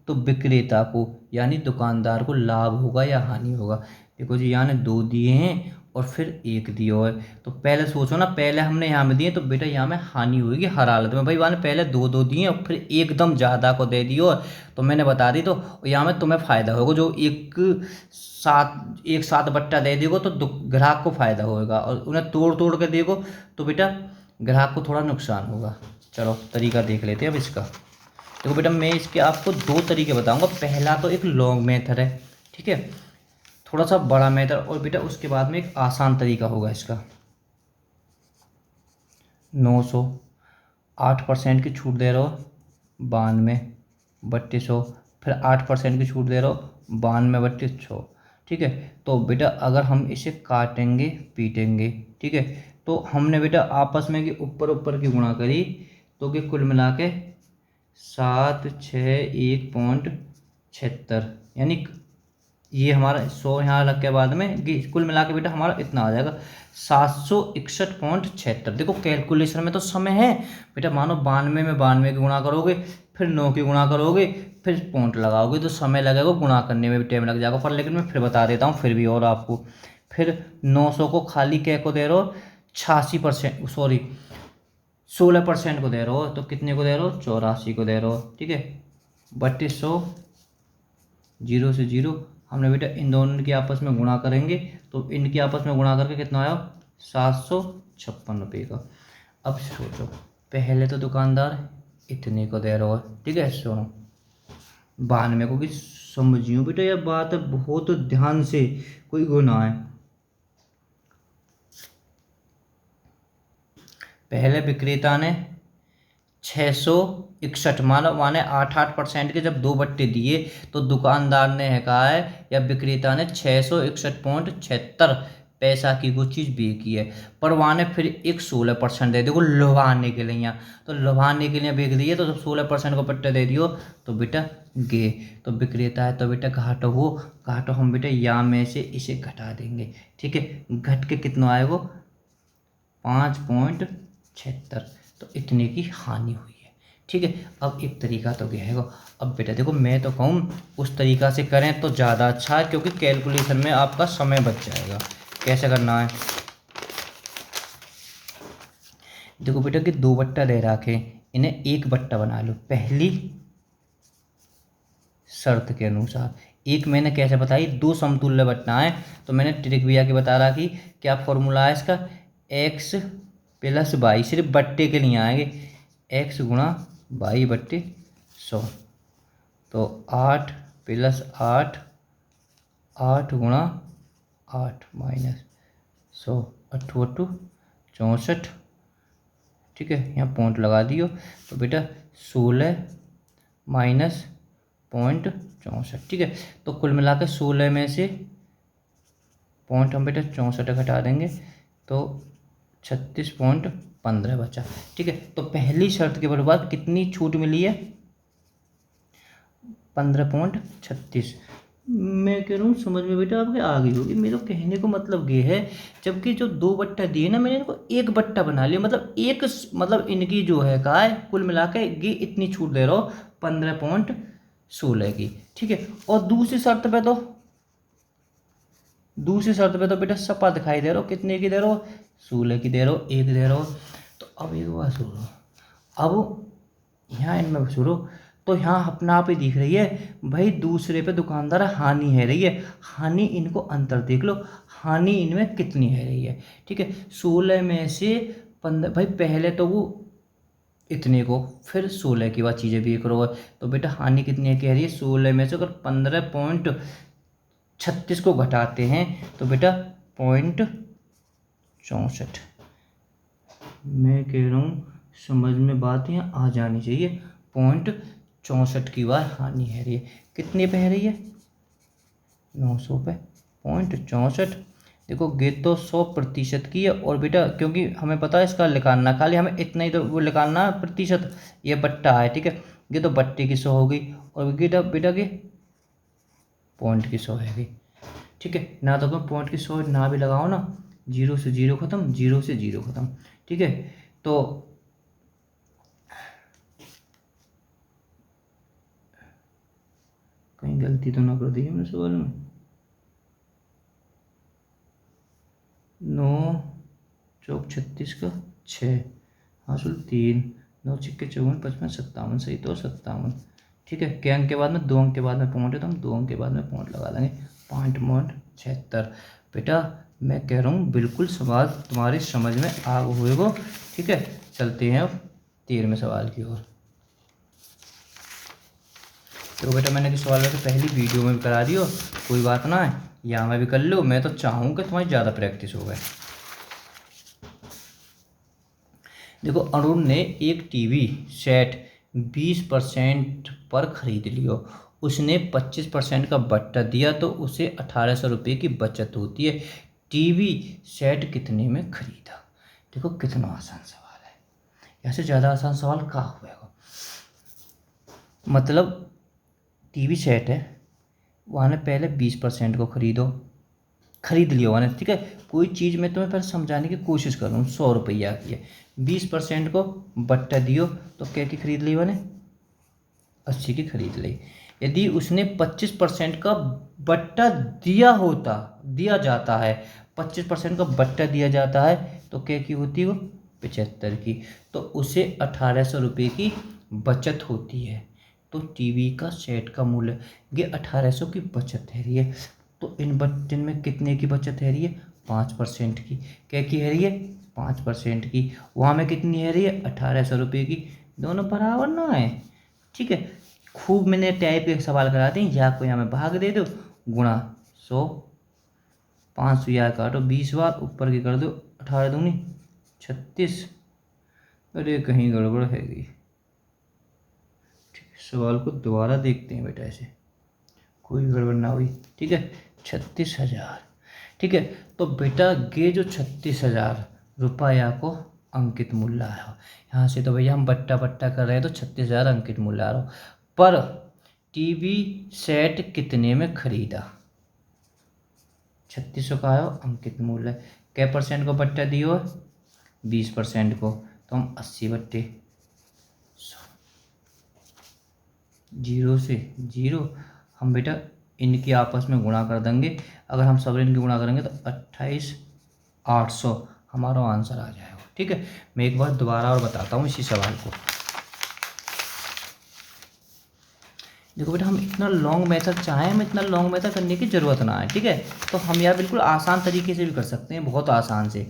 तो विक्रेता को यानी दुकानदार को लाभ होगा या हानि होगा। देखो जी यहाँ ने 2 दिए हैं और फिर 1 दिया है, तो पहले सोचो ना, पहले हमने यहाँ में दिए तो बेटा यहाँ में हानि होगी हर हालत में। भाई मैंने पहले 2 दिए और फिर एकदम ज़्यादा को दे दियो, तो मैंने बता दी, तो यहाँ में तुम्हें फ़ायदा होगा। जो एक साथ बट्टा दे देगो तो ग्राहक को फ़ायदा होगा, और उन्हें तोड़ तोड़ के देगो तो बेटा ग्राहक को थोड़ा नुकसान होगा। चलो तरीका देख लेते हैं अब इसका। देखो बेटा मैं इसके आपको 2 तरीके बताऊंगा। पहला तो एक लॉन्ग मेथड है, ठीक है, थोड़ा सा बड़ा मेथड, और बेटा उसके बाद में एक आसान तरीका होगा इसका। 900, 8% की छूट दे रहे हो 92/100, फिर 8% की छूट दे रहे हो 92/100, ठीक है। तो बेटा अगर हम इसे काटेंगे पीटेंगे, ठीक है, तो हमने बेटा आपस में कि ऊपर ऊपर की गुणा करी, तो कि कुल मिला के 761.76, यानी ये हमारा 100 यहाँ लग के बाद में कि कुल मिला के बेटा हमारा इतना आ जाएगा 761.76। देखो कैलकुलेशन में तो समय है बेटा, मानो 92 में 92 की गुणा करोगे, फिर 9 की गुणा करोगे, फिर पॉइंट लगाओगे, तो समय लगेगा, गुणा करने में भी टाइम लग जाएगा। पर लेकिन मैं फिर बता देता हूँ फिर भी, और आपको फिर 900 को खाली क्या को दे रहे हो, 86%, सॉरी 16% को दे रहे हो, तो कितने को दे रहे हो, 84 को दे रहे हो, ठीक है। 3200, 0 से 0, हमने बेटा इन दोनों की आपस में गुणा करेंगे, तो इनकी आपस में गुणा करके कितना आया, 756 रुपये का। अब सोचो, पहले तो दुकानदार इतने को दे रहा है, ठीक है, सुनो 92 को, कि समझियो बेटा यह बात है, बहुत ध्यान से, कोई गुना है। पहले विक्रेता ने 661 माने 8% के जब 2 बट्टे दिए, तो दुकानदार ने है कहा है या विक्रेता ने 661.76 पैसा की वो चीज़ बेची है। पर वहाँ ने फिर एक 16% दे देखो लुभाने के लिए, यहाँ तो लुभाने के लिए बेच दिए, तो जब 16% को बट्टे दे दियो तो बेटा गे, तो विक्रेता है तो बेटा घाटो हो, घाटो हम बेटा यहाँ में से इसे घटा देंगे, ठीक है, घट के कितना आएगा 5.76, तो इतने की हानि हुई है, ठीक है। अब एक तरीका तो क्या है, अब बेटा देखो मैं तो कहूँ उस तरीका से करें तो ज़्यादा अच्छा है, क्योंकि कैलकुलेशन में आपका समय बच जाएगा। कैसे करना है, देखो बेटा कि 2 बट्टा ले रखे, इन्हें 1 बट्टा बना लो पहली शर्त के अनुसार। एक मैंने कैसे बताई, 2 समतुल्य बट्टा है, तो मैंने ट्रिक भी आके बता रहा कि क्या फॉर्मूला है इसका, x + y, सिर्फ बट्टे के लिए आएंगे, x गुणा y बट्टे 100, तो 8 + 8, 8 गुणा 8 माइनस 100, 8 8 64, ठीक है, यहाँ पॉइंट लगा दियो, तो बेटा 16 माइनस 0.64, ठीक है। तो कुल मिला के 16 में से पॉइंट हम बेटा 64 घटा देंगे, तो 36.15 बचा, ठीक है। तो पहली शर्त के बाद कितनी छूट मिली है, 15.36। मैं कह रहा हूँ समझ में बेटा आपके आ गई होगी। मेरे कहने को मतलब ये है, जबकि जो 2 बट्टा दिए ना, मैंने इनको 1 बट्टा बना लिया, मतलब इनकी जो है कहा है कुल मिला के ये इतनी छूट दे रहा हो 15.16 की, ठीक है। और दूसरी शर्त पे तो बेटा सपा दिखाई दे रहा हो, कितने की दे रहा हो, 16 की दे रहा हो, 1 दे रहा हो। तो अब एक बात सुनो, अब यहाँ इनमें सुनो, तो यहाँ अपना आप ही दिख रही है भाई, दूसरे पे दुकानदार हानि है रही है, हानि इनको अंतर देख लो, हानि इनमें कितनी है रही है, ठीक है। 16 में से 15, भाई पहले तो वो इतने को, फिर 16 की बात चीज़ें भी करो, तो बेटा हानि कितनी है कह रही है, 16 में से अगर 15.36 को घटाते हैं तो बेटा 0.64। मैं कह रहा हूँ समझ में बात यहाँ आ जानी चाहिए, 0.64 की बार हानि है रही है, कितने पे है रही है, 900 पे 0.64 देखो ये तो 100% की है, और बेटा क्योंकि हमें पता है इसका निकालना, खाली हमें इतना ही तो वो निकालना है प्रतिशत। ये बट्टा है, ठीक है, ये तो बट्टे की 100 होगी, और बेटा बेटा की पॉइंट की 100 है, ठीक है ना। तो तुम पॉइंट की 100 ना भी लगाओ ना, जीरो से जीरो खत्म, जीरो से जीरो खत्म, ठीक है। तो कहीं गलती तो ना कर दी हमने सवाल में। 9 चौक 36 का 6, हासिल 3, 9 छिक्के 54, 55, 57, सही तो 57, ठीक है। के अंक के बाद में 2 अंक के बाद में पॉइंट है, तो हम 2 अंक के बाद में पॉइंट लगा देंगे, 5.76। बेटा मैं कह रहा हूँ बिल्कुल सवाल तुम्हारी समझ में आ हुए वो, ठीक है। चलते हैं अब 13वें सवाल की ओर। तो बेटा मैंने कि सवाल वैसे पहली वीडियो में भी करा दियो, कोई बात ना है, यहाँ मैं भी कर लो, मैं तो चाहूँ कि तुम्हारी ज़्यादा प्रैक्टिस हो गए। देखो अरुण ने एक टीवी सेट 20% पर खरीद लियो, उसने 25% का बट्टा दिया, तो उसे 1800 रुपये की बचत होती है। टीवी सेट कितने में खरीदा? देखो कितना आसान सवाल है, यहाँ से ज़्यादा आसान सवाल कहाँ हुआ। मतलब टीवी सेट है, वहाँ ने पहले 20% को खरीद लिया वहाँ ने, ठीक है। कोई चीज़ मैं तुम्हें पहले समझाने की कोशिश कर रहा हूँ, 100 रुपया की है, 20% को बट्टा दियो, तो क्या की खरीद ली मैंने? 80 की खरीद ली। यदि उसने 25% का बट्टा दिया जाता है, 25% का बट्टा दिया जाता है, तो क्या की होती है वो? 75 की। तो उसे 1800 रुपये की बचत होती है। तो टीवी का सेट का मूल्य, ये 1800 की बचत है रही है, तो इन बच्चन में कितने की बचत है रही है? 5% की। क्या की है रही है? 5% की। वहाँ में कितनी है रही है? 1800 रुपये की। दोनों बराबर ना है, ठीक है। खूब मैंने टाइप के सवाल कराते हैं, या कोई हमें भाग दे दो, गुणा 100, 500 या काटो 20 बार, ऊपर की कर दो 18 दूनी 36। अरे कहीं गड़बड़ है गई, ठीक है। सवाल को दोबारा देखते हैं बेटा, ऐसे कोई गड़बड़ ना हुई, ठीक है। 36,000, ठीक है। तो बेटा ये जो 36,000 रुपया को अंकित मूल्य आया हो, यहाँ से तो भैया हम बट्टा बट्टा कर रहे हैं, तो 36,000 अंकित मूल्य आ रहा हो। पर टीवी सेट कितने में खरीदा? 3600 का आयो अंकित मूल्य, कै परसेंट को बट्टा दियो? 20% को, तो हम 80/100, जीरो से जीरो, हम बेटा इनकी आपस में गुणा कर देंगे। अगर हम सब इनकी गुणा करेंगे तो 28,800 हमारा आंसर आ जाएगा, ठीक है। मैं एक बार दोबारा और बताता हूँ इसी सवाल को। देखो बेटा हम इतना लॉन्ग मेथड चाहें, हम इतना लॉन्ग मेथड करने की ज़रूरत ना है, ठीक है। तो हम यार बिल्कुल आसान तरीके से भी कर सकते हैं, बहुत आसान से।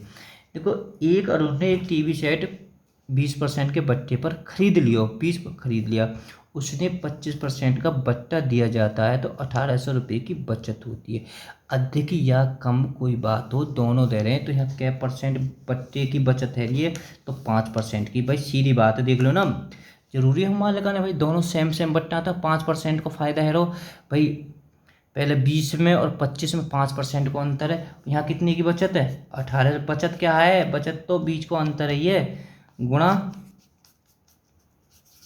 देखो एक अरुण ने एक टीवी सेट 20% के बट्टे पर खरीद लियो, 20 पर खरीद लिया, उसने 25% का बट्टा दिया जाता है, तो 1800 रुपये की बचत होती है। अधिक या कम कोई बात हो, दोनों दे रहे हैं, तो यहाँ क्या परसेंट बट्टे की बचत है ये? तो 5% की। भाई सीधी बात है, देख लो ना, जरूरी है हमारे लगाने, भाई दोनों सेम सेम बट्टा था, 5% को फ़ायदा है रो भाई। पहले 20 में और 25 में 5% को अंतर है, यहाँ कितनी की बचत है? 18। बचत क्या है? बचत तो बीच को अंतर है ये, गुणा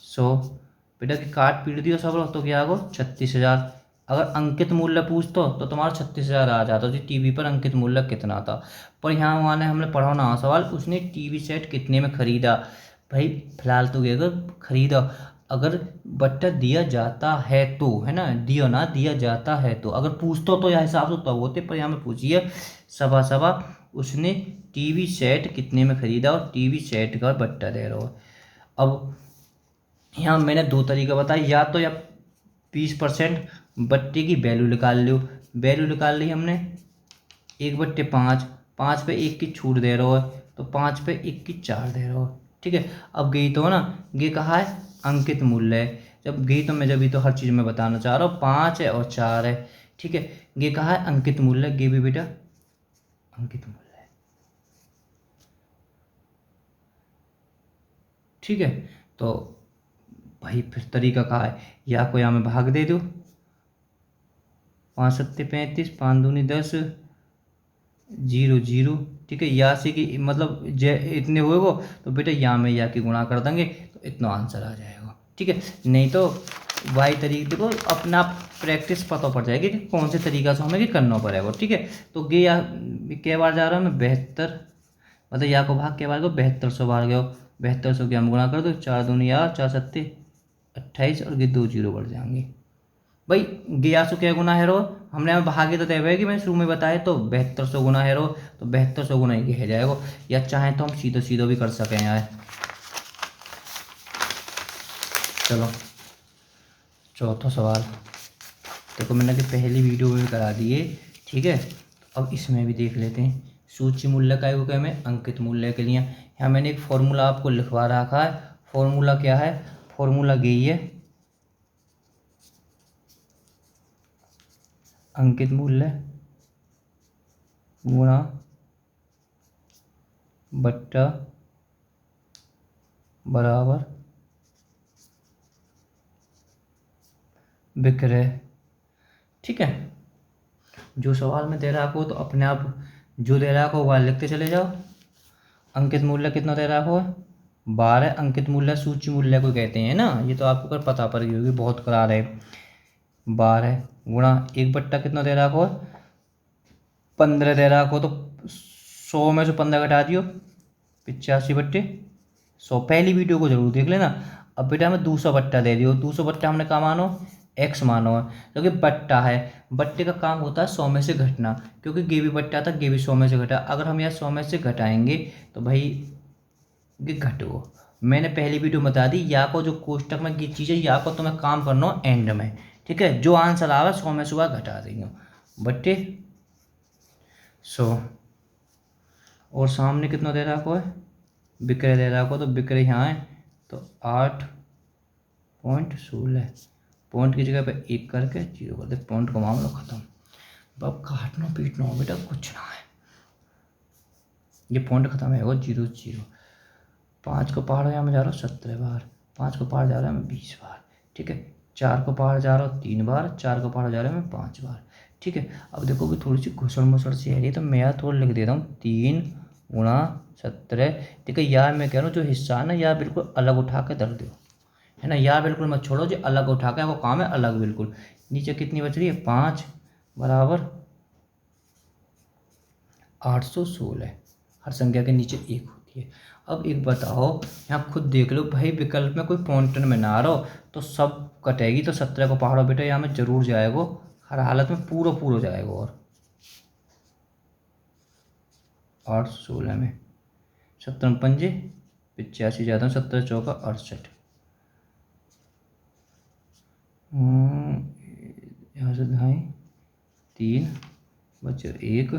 100। बेटा की काट पीट दियो सब लोग, तो क्या आगो 36,000। अगर अंकित मूल्य पूछतो तो तुम्हारा 36,000 आ जाता जी, टीवी पर अंकित मूल्य कितना था। पर यहाँ वहाँ ने हमने पढ़ा ना सवाल, उसने टीवी सेट कितने में खरीदा। भाई फिलहाल तो ये अगर खरीदा, अगर बट्टा दिया जाता है तो, है ना, दिया ना दिया जाता है तो, अगर पूछतो तो यह हिसाब से तब होते, पर यहाँ में पूछिए सवा सवा, उसने टीवी सेट कितने में खरीदा, और टीवी सेट का बट्टा दे रहा हो। अब यहाँ मैंने दो तरीका बताया, या तो या 20% बट्टे की वैल्यू निकाल लो, वैल्यू निकाल ली हमने, 1/5, 5 पे 1 की छूट दे रहा है, तो 5 पे 1 की 4 दे रहा है, ठीक है। अब गई तो ना, ये कहा है अंकित मूल्य है, जब गई तो मैं जब तो हर चीज़ में बताना चाह रहा हूँ, 5 है और 4 है, ठीक है। ये कहा है अंकित मूल्य, ये भी बेटा अंकित मूल्य है, ठीक है। तो भाई फिर तरीका कहा है, या को यहाँ में भाग दे दो, 5 सत्ते 35, 5 दूनी 10, जीरो जीरो, ठीक है। या से कि मतलब जे इतने हुए वो, तो बेटा या में या की गुणा कर देंगे तो इतना आंसर आ जाएगा, ठीक है। नहीं तो वाई तरीके देखो अपना प्रैक्टिस पता पड़ जाएगी कि कौन से तरीका से हमें कि करना पड़ेगा, ठीक है। तो गे या के बार जा रहा हूँ मैं 72, मतलब या को भाग के बार को 7200 बार गया, 7200 के हम गुणा कर दो, 4 दूनी यार 4 सत्ते 28 और ये 2 जीरो बढ़ जाएंगे। भाई गया सो क्या गुना है रो, हमने हमें भागे तो तय है कि मैंने शुरू में बताया, तो 7200 गुना है रो, तो 7200 गुना ही कह जाएगा। या चाहे तो हम सीधो सीधो भी कर सकें यार। चलो चौथा सवाल, देखो मैंने कि पहली वीडियो में भी करा दिए, ठीक है। अब इसमें भी देख लेते हैं। सूची मूल्य का है में अंकित मूल्य के लिए यहाँ मैंने एक फॉर्मूला आपको लिखवा रखा है। फॉर्मूला क्या है, फॉर्मूला यही है, अंकित मूल्य गुणा बट्टा बराबर विक्रय, ठीक है। जो सवाल में दे रहा हो तो अपने आप जो दे रहा हो वह लिखते चले जाओ। अंकित मूल्य कितना दे रहा हो, 12 अंकित मूल्य सूची मूल्य को कहते हैं ना, ये तो आपको कर पता पड़ गई होगी, बहुत करार है। 12 गुणा एक बट्टा कितना दे रहा हो, 15 दे रहा हो, तो 100 में से 15 घटा दियो, 85/100। पहली वीडियो को जरूर देख लेना। अब बेटा हमें 200 बट्टा दे दियो, 200 बट्टा हमने कहा मानो एक्स मानो है, क्योंकि बट्टा है, बट्टे का काम होता है 100 में से घटना, क्योंकि गे भी बट्टा था, गे भी 100 में से घटा। अगर हम यहाँ 100 में से घटाएंगे तो भाई ये घटो। मैंने पहली वीडियो में बता दी, या को जो कोष्टक में ये चीज़ है, या को तुम्हें काम करना हो एंड में, ठीक है। जो आंसर आवा 100 में से वह घटा देंगे, बट्टे 100। और सामने कितना दे रहा को है, विक्रय दे रहा को, तो विक्रय यहाँ है तो 8.16, पॉइंट की जगह पे 1 करके 0 कर दे, पॉइंट का मामला खत्म। अब काटना पीटना हो बेटा कुछ ना है, ये पॉइंट खत्म है वो 0 0। 5 को पहाड़ यहाँ में जा रहा हूँ 17 बार, 5 को पहाड़ जा रहा है मैं 20 बार, ठीक है। 4 को पहाड़ जा रहा हूँ 3 बार, 4 को पहाड़ जा रहा है मैं 5 बार, ठीक है। अब देखो कि थोड़ी सी घुसड़ मुसड़ सी आ रही है, तो मैं यहाँ थोड़ा लिख देता हूँ 3 गुणा 17, ठीक है। यार मैं कह रहा हूँ जो हिस्सा है ना, यार बिल्कुल अलग उठा के धर दो, है ना। यार बिल्कुल मत छोड़ो, जो अलग उठा के वो काम है अलग बिल्कुल। नीचे कितनी बच रही है, 5 बराबर 816, हर संख्या के नीचे 1 होती है। अब एक बताओ, यहाँ खुद देख लो भाई, विकल्प में कोई पॉइंटन में ना आ रहा हो तो सब कटेगी, तो 17 को पहाड़ो बेटा यहाँ में जरूर जाएगा, हर हालत में पूरा पूरा जाएगा। और 816 में 17 पंजे 85 जाता हूँ, 17 चौका 68, यहाँ से ढाई 3 बचे 1,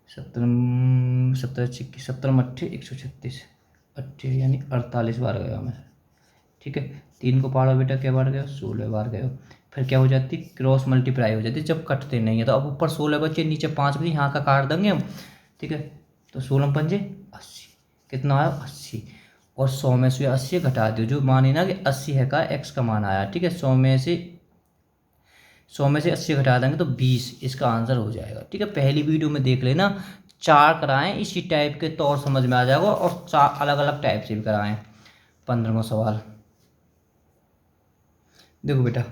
17 17 छिक्की 17 मट्ठे 136, 80 यानी 48 बार गया मैं, ठीक है। 3 को पहाड़ो बेटा क्या बार गया, 16 बार गया। फिर क्या हो जाती, क्रॉस मल्टीप्लाई हो जाती जब कटते नहीं है। तो अब ऊपर 16 बचे, नीचे 5 बचे, यहाँ का काट देंगे हम, ठीक है। तो 16 पंजे 80, कितना आया 80, और 100 में से 80 घटा दो, जो मानी ना कि 80 है का एक्स का मान आया, ठीक है। 100 में से 80 घटा देंगे तो 20 इसका आंसर हो जाएगा, ठीक है। पहली वीडियो में देख लेना, 4 कराएं इसी टाइप के, तौर समझ में आ जाएगा, और 4 अलग अलग टाइप से भी कराएं। 15वां सवाल देखो बेटा,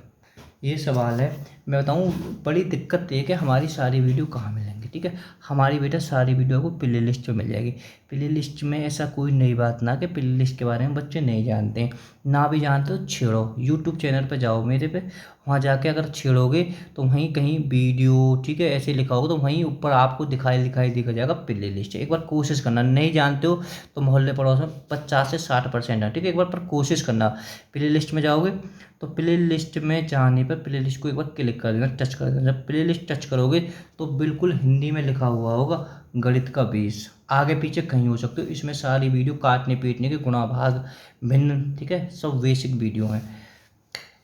ये सवाल है, मैं बताऊँ बड़ी दिक्कत ये है कि हमारी सारी वीडियो कहाँ मिलेंगी, ठीक है। हमारी बेटा सारी वीडियो को प्ले लिस्ट में मिल जाएगी। प्ले लिस्ट में ऐसा कोई नई बात ना कि प्ले लिस्ट के बारे में बच्चे नहीं जानते हैं, ना भी जानते तो छेड़ो, यूट्यूब चैनल पर जाओ मेरे पे, वहाँ जाके अगर छेड़ोगे तो वहीं कहीं वीडियो, ठीक है, ऐसे लिखा होगा तो वहीं ऊपर आपको दिखाई दिखा जाएगा प्ले लिस्ट। एक बार कोशिश करना, नहीं जानते हो तो मोहल्ले पड़ोस में 50 से 60% है, ठीक है। एक बार पर कोशिश करना, प्ले लिस्ट में जाओगे तो प्ले लिस्ट में जाने पर प्ले लिस्ट को एक बार क्लिक कर देना, टच कर देना। जब प्ले लिस्ट टच करोगे तो बिल्कुल हिंदी में लिखा हुआ होगा गणित का बेस, आगे पीछे कहीं हो सकते हो। इसमें सारी वीडियो काटने पीटने के गुणा भाग भिन्न, ठीक है, सब बेसिक वीडियो हैं।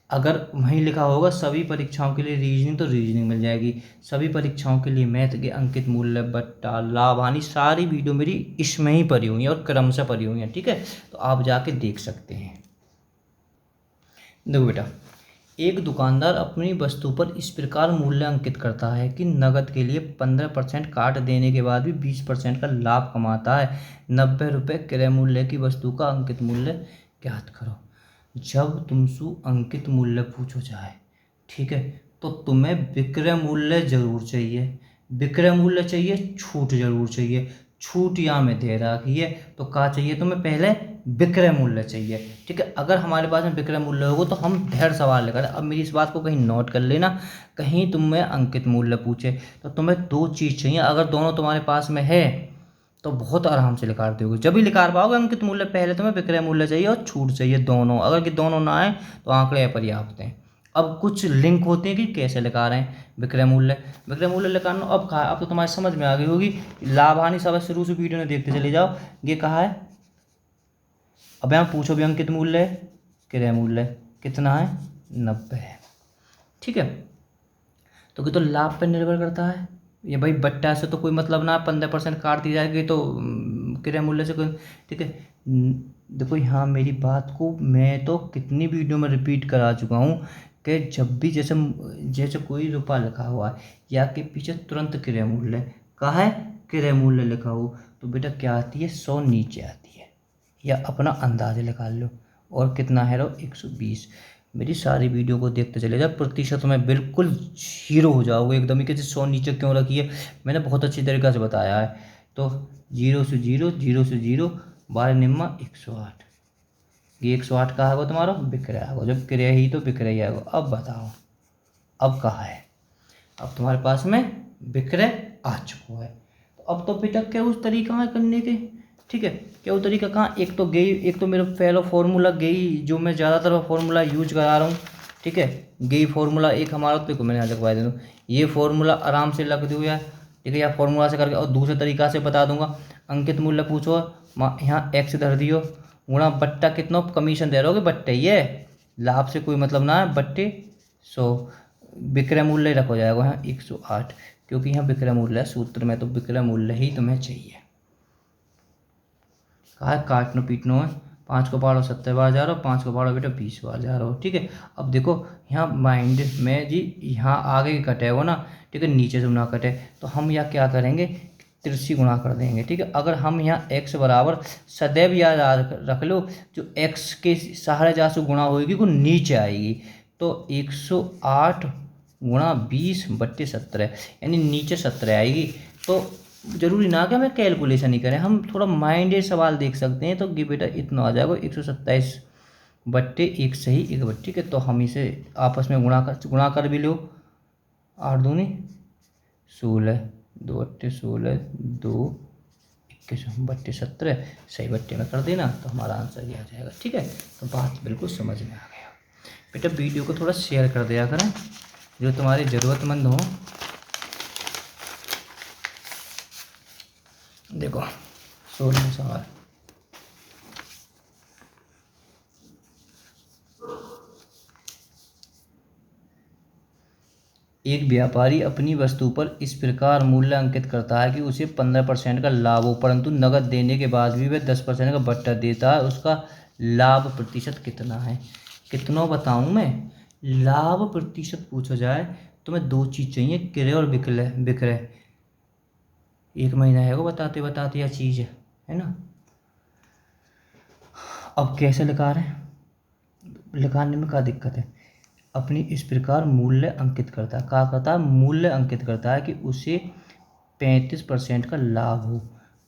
अगर वहीं लिखा होगा सभी परीक्षाओं के लिए रीजनिंग, तो रीजनिंग मिल जाएगी। सभी परीक्षाओं के लिए मैथ के अंकित मूल्य बट्टा लाभ हानि, सारी वीडियो मेरी इसमें ही पड़ी हुई हैं और क्रम से पड़ी हुई हैं, ठीक है। तो आप जाके देख सकते हैं। देखो बेटा, एक दुकानदार अपनी वस्तु पर इस प्रकार मूल्य अंकित करता है कि नकद के लिए 15% काट देने के बाद भी 20% का लाभ कमाता है। 90 रुपये क्रय मूल्य की वस्तु का अंकित मूल्य ज्ञात करो। जब तुमसे अंकित मूल्य पूछो जाए, ठीक है, तो तुम्हें विक्रय मूल्य जरूर चाहिए, विक्रय मूल्य चाहिए, छूट जरूर चाहिए। छूट यहाँ में दे रखी है तो क्या चाहिए तुम्हें, पहले विक्रय मूल्य चाहिए, ठीक है। अगर हमारे पास में विक्रय मूल्य होगा तो हम ढेर सवाल लेकर, अब मेरी इस बात को कहीं नोट कर लेना, कहीं तुम्हें अंकित मूल्य पूछे तो तुम्हें दो चीज़ चाहिए। अगर दोनों तुम्हारे पास में है तो बहुत आराम से लिखा दोगे। जब भी लिखा पाओगे अंकित मूल्य, पहले तुम्हें विक्रय मूल्य चाहिए और छूट चाहिए, दोनों। अगर कि दोनों ना आए तो आंकड़े अपर्याप्त हैं। अब कुछ लिंक होते हैं कि कैसे लिखा रहे हैं विक्रय मूल्य। विक्रय मूल्य लिखाना अब तो तुम्हारी समझ में आ गई होगी। लाभ हानि सब शुरू से वीडियो में देखते चले जाओ। ये कहा है, अब यहाँ पूछो भी अंकित मूल्य, क्रय मूल्य कितना है, 90 है, ठीक है। तो कि तो लाभ पर निर्भर करता है ये भाई, बट्टा से तो कोई मतलब ना, 15% काट दी जाएगी तो क्रय मूल्य से कोई, ठीक है। देखो यहाँ मेरी बात को मैं तो कितनी वीडियो में रिपीट करा चुका हूँ कि जब भी जैसे जैसे कोई रुपया लिखा हुआ है या के पीछे तुरंत क्रय मूल्य कहा है, क्रय मूल्य लिखा हो तो बेटा क्या आती है, 100 नीचे आती है, या अपना अंदाजे निकाल लो। और कितना है रो, 120। मेरी सारी वीडियो को देखते चले जाओ, प्रतिशत में बिल्कुल जीरो हो जाओगे एकदम ही कि 100 नीचे क्यों रखी है, मैंने बहुत अच्छी तरीक़े से बताया है। तो 0 से 0, 0 से 0, 12 निम्मा 108। ये 108 कहाँ होगा तुम्हारा, विक्रय आएगा। जब क्रय ही तो विक्रय आएगा। अब बताओ अब कहाँ है, अब तुम्हारे पास में विक्रय आ चुका है। तो अब तो बेटा क्या उस तरीका है करने के, ठीक है। क्या वो तरीका कहाँ, एक तो गई, एक तो मेरा पहला फार्मूला गई जो मैं ज़्यादातर फार्मूला यूज करा रहा हूँ, ठीक है। गई फार्मूला एक हमारा, तो मैंने यहाँ लिखवा दे दूँ, ये फार्मूला आराम से लग दो यार, ठीक है। या फार्मूला से करके और दूसरे तरीका से बता दूंगा। अंकित मूल्य पूछो, यहाँ एक्स धर दियो, गुणा बट्टा कितना कमीशन दे रहोगे, बट्टे, ये लाभ से कोई मतलब ना है, बट्टे 100। विक्रय मूल्य रखो जाएगा यहाँ 108, क्योंकि यहाँ विक्रय मूल्य है सूत्र में, तो विक्रय मूल्य ही तुम्हें चाहिए। कहा है काटनो पीटनो है, 5 को पाड़ो 70 बार जा रहा हो, 5 को पाड़ो बेटा 20 बार जा रहा हो, ठीक है। अब देखो यहाँ माइंड में जी, यहाँ आगे कटे हो ना, ठीक है, नीचे से ना कटे, तो हम यहाँ क्या करेंगे, तिरछी गुणा कर देंगे, ठीक है। अगर हम यहाँ x बराबर सदैव याद रख लो, जो x के सहारे जहाँ से गुणा होगी वो नीचे आएगी, तो 108 गुणा 20/17, यानी नीचे 17 आएगी। तो जरूरी ना कि हमें कैलकुलेशन ही करें, हम थोड़ा माइंडेड सवाल देख सकते हैं। तो कि बेटा इतना आ जाएगा 127/1 सही 1, ठीक है। तो हम इसे आपस में गुणा कर भी लो, 8 दूनी 16, 2/16, 2 21/17 सही बट्टे में कर देना, तो हमारा आंसर ये आ जाएगा, ठीक है। तो बात बिल्कुल समझ में आ गया। बेटा वीडियो को थोड़ा शेयर कर दिया करें, जो तुम्हारे ज़रूरतमंद हो। देखो 16वां सवाल, एक व्यापारी अपनी वस्तु पर इस प्रकार मूल्य अंकित करता है कि उसे 15% का लाभ हो, परंतु नकद देने के बाद भी वह 10% का बट्टा देता है। उसका लाभ प्रतिशत कितना है। कितना बताऊं मैं, लाभ प्रतिशत पूछा जाए तो मैं दो चीज़ चाहिए, क्रय और विक्रय। विक्रय एक महीना है वो बताते बताते यह चीज़ है ना। अब कैसे लिखा रहे हैं, लिखाने में क्या दिक्कत है। अपनी इस प्रकार मूल्य अंकित करता है, क्या करता है, मूल्य अंकित करता है कि उसे 35% का लाभ हो।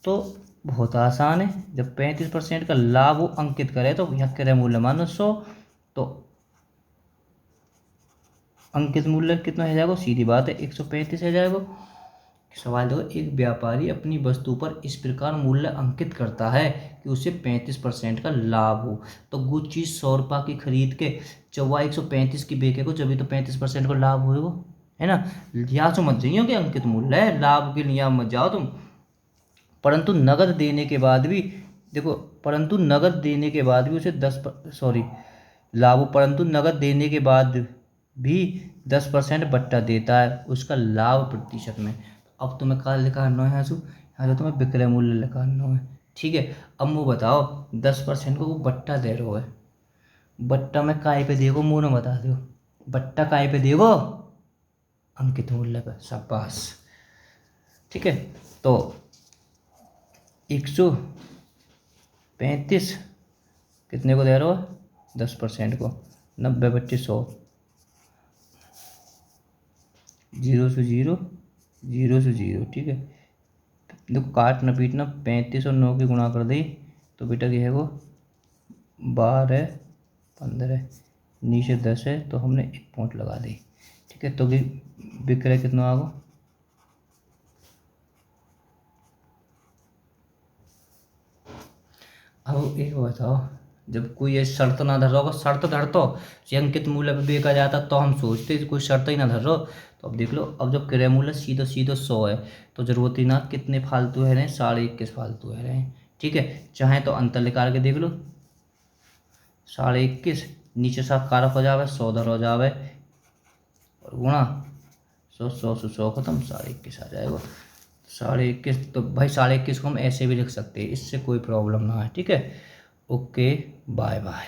तो बहुत आसान है, जब 35% का लाभ हो अंकित करे तो यहाँ क्रय मूल्य मानो 100, तो अंकित मूल्य कितना हो जाएगा, सीधी बात है 135 हो जाएगा। सवाल देखो, एक व्यापारी अपनी वस्तु पर इस प्रकार मूल्य अंकित करता है कि उसे 35% का लाभ हो। तो कुछ चीज़ 100 रुपये की खरीद के 135 की बेचे को, जब तो 35% का लाभ होगा, है ना। यहाँ से मत जाइए कि अंकित मूल्य है, लाभ के लिए मत जाओ तुम। परंतु नगद देने के बाद भी देखो, परंतु नगद देने के बाद भी उसे 10 लाभ, परंतु नगद देने के बाद भी 10% बट्टा देता है उसका लाभ प्रतिशत में। अब तुम्हें क्या लिखाना है, यहाँ से तुम्हें विक्रय मूल्य लिखाना है, ठीक है। अब वो बताओ 10% को वो बट्टा दे रहा है, बट्टा में काय पे देखो, मुँह में बता दो, बट्टा काय पे देगो, अंकित मूल्य पे। शाबाश। ठीक है, तो 135 कितने को दे रहे हो, 10% को, 90 बट्टे 100, 0 से 0, 0 से 0। ठीक है, देखो काटना पीटना, 35 और 9 की गुणा कर दी तो बेटा क्या है वो 12, 15, नीचे 10 है तो हमने 1 पॉइंट लगा दी। ठीक है, तो विक्रय कितना आएगा, अब एक बताओ, जब कोई ये शर्त ना धर रहा होगा, शर्त धरतो ये अंकित मूल्य पे बेचा जाता तो हम सोचते कोई शर्त ही ना धर रहा हो। तो अब देख लो, अब जब क्रय मूल्य सीधो सीधो 100 है तो जरूरत ही ना कितने फालतू है रहे, 21.5 फालतू है रहे। ठीक है, चाहे तो अंतर निकाल के देख लो, 21.5 नीचे साफ कारक हो जावे, 100 धर हो जावे और गुणा 100, 100 से 100 खत्म, 21.5 आ जाएगा। 21.5 तो भाई 21.5 को हम ऐसे भी लिख सकते हैं, इससे कोई प्रॉब्लम ना है। ठीक है, ओके, बाय बाय।